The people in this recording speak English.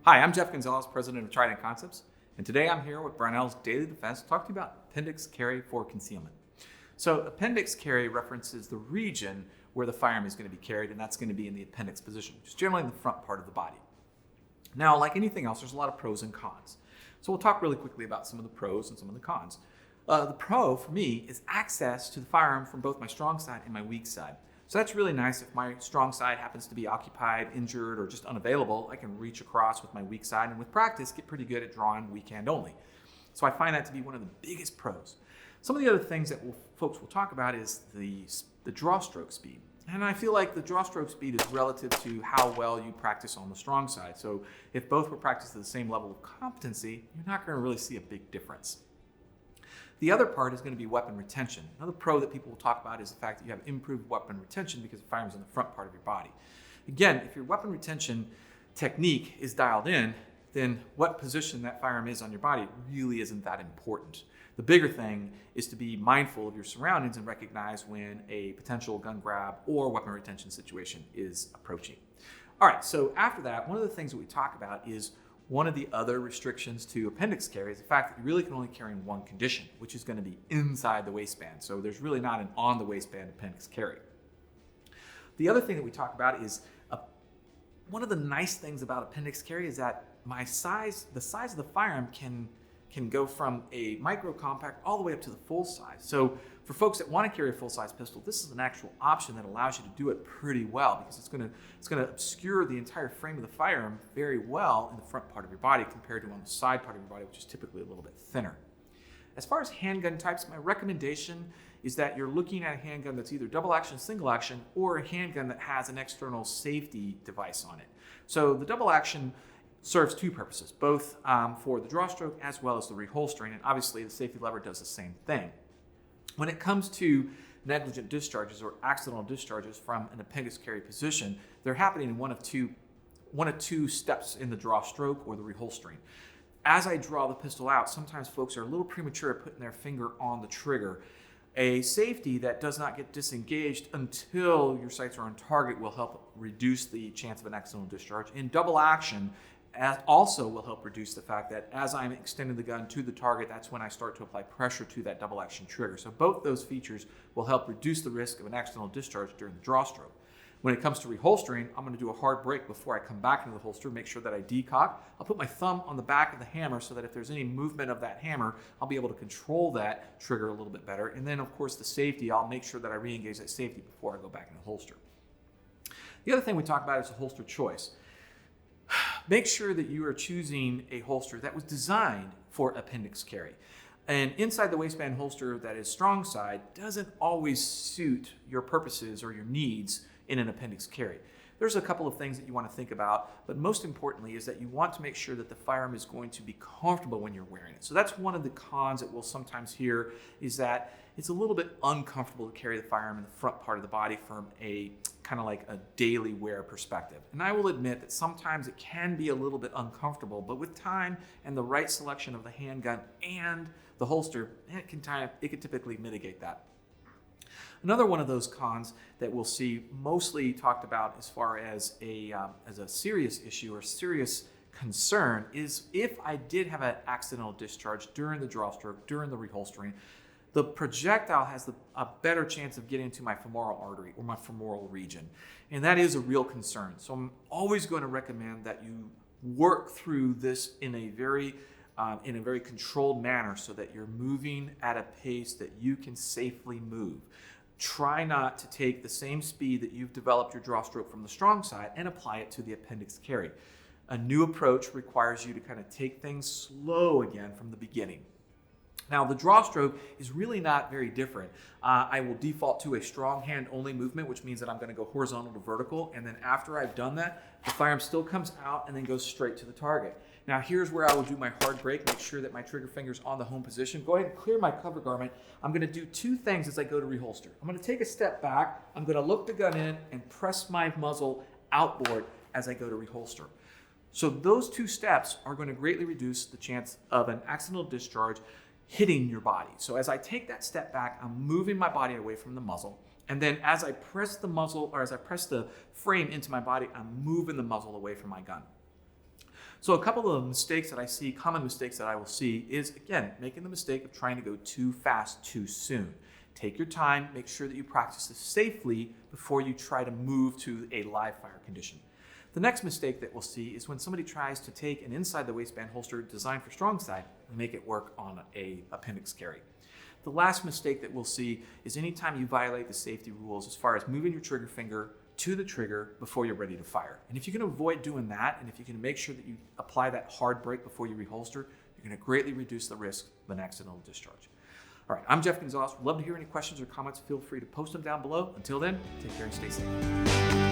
Hi, I'm Jeff Gonzalez, president of Trident Concepts, and today I'm here with Brownells Daily Defense to talk to you about appendix carry for concealment. So appendix carry references the region where the firearm is going to be carried, and that's going to be in the appendix position, which is generally in the front part of the body. Now, like anything else, there's a lot of pros and cons. So we'll talk really quickly about some of the pros and some of the cons. The pro for me is access to the firearm from both my strong side and my weak side. So that's really nice. If my strong side happens to be occupied, injured, or just unavailable, I can reach across with my weak side and with practice get pretty good at drawing weak hand only. So I find that to be one of the biggest pros. Some of the other things that folks will talk about is the draw stroke speed. And I feel like the draw stroke speed is relative to how well you practice on the strong side. So if both were practiced at the same level of competency, you're not going to really see a big difference. The other part is going to be weapon retention. Another pro that people will talk about is the fact that you have improved weapon retention because the firearm is in the front part of your body. Again, if your weapon retention technique is dialed in, then what position that firearm is on your body really isn't that important. The bigger thing is to be mindful of your surroundings and recognize when a potential gun grab or weapon retention situation is approaching. All right, so after that, one of the things that we talk about is one of the other restrictions to appendix carry is the fact that you really can only carry in one condition, which is going to be inside the waistband. So there's really not an on the waistband appendix carry. The other thing that we talk about is one of the nice things about appendix carry is that the size of the firearm can go from a micro compact all the way up to the full size. So for folks that want to carry a full size pistol, this is an actual option that allows you to do it pretty well because it's going to obscure the entire frame of the firearm very well in the front part of your body compared to on the side part of your body, which is typically a little bit thinner. As far as handgun types, my recommendation is that you're looking at a handgun that's either double action, single action, or a handgun that has an external safety device on it. So the double action serves two purposes, both for the draw stroke as well as the reholstering, and obviously the safety lever does the same thing. When it comes to negligent discharges or accidental discharges from an appendix carry position, they're happening in one of two steps in the draw stroke or the reholstering. As I draw the pistol out, sometimes folks are a little premature at putting their finger on the trigger. A safety that does not get disengaged until your sights are on target will help reduce the chance of an accidental discharge. In double action, also will help reduce the fact that as I'm extending the gun to the target, that's when I start to apply pressure to that double action trigger. So both those features will help reduce the risk of an accidental discharge during the draw stroke. When it comes to reholstering, I'm going to do a hard break before I come back into the holster, make sure that I decock. I'll put my thumb on the back of the hammer so that if there's any movement of that hammer, I'll be able to control that trigger a little bit better. And then of course the safety, I'll make sure that I re-engage that safety before I go back in the holster. The other thing we talk about is the holster choice. Make sure that you are choosing a holster that was designed for appendix carry. An inside the waistband holster that is strong side doesn't always suit your purposes or your needs in an appendix carry. There's a couple of things that you want to think about, but most importantly is that you want to make sure that the firearm is going to be comfortable when you're wearing it. So that's one of the cons that we'll sometimes hear is that it's a little bit uncomfortable to carry the firearm in the front part of the body from a kind of like a daily wear perspective. And I will admit that sometimes it can be a little bit uncomfortable, but with time and the right selection of the handgun and the holster, it can typically mitigate that. Another one of those cons that we'll see mostly talked about as far as a serious issue or serious concern is if I did have an accidental discharge during the draw stroke, during the reholstering, the projectile has a better chance of getting into my femoral artery or my femoral region. And that is a real concern. So I'm always going to recommend that you work through this in a very controlled manner so that you're moving at a pace that you can safely move. Try not to take the same speed that you've developed your draw stroke from the strong side and apply it to the appendix carry. A new approach requires you to kind of take things slow again from the beginning. Now, the draw stroke is really not very different. I will default to a strong hand only movement, which means that I'm going to go horizontal to vertical. And then after I've done that, the firearm still comes out and then goes straight to the target. Now, here's where I will do my hard break, make sure that my trigger finger's on the home position. Go ahead and clear my cover garment. I'm going to do two things as I go to reholster. I'm going to take a step back. I'm going to look the gun in and press my muzzle outboard as I go to reholster. So those two steps are going to greatly reduce the chance of an accidental discharge hitting your body. So as I take that step back, I'm moving my body away from the muzzle. And then as I press the muzzle, or as I press the frame into my body, I'm moving the muzzle away from my gun. So a couple of mistakes that I see, common mistakes that I will see is, again, making the mistake of trying to go too fast too soon. Take your time, make sure that you practice this safely before you try to move to a live fire condition. The next mistake that we'll see is when somebody tries to take an inside the waistband holster designed for strong side and make it work on a appendix carry. The last mistake that we'll see is anytime you violate the safety rules as far as moving your trigger finger to the trigger before you're ready to fire. And if you can avoid doing that, and if you can make sure that you apply that hard brake before you reholster, you're going to greatly reduce the risk of an accidental discharge. All right, I'm Jeff Gonzalez. Would love to hear any questions or comments. Feel free to post them down below. Until then, take care and stay safe.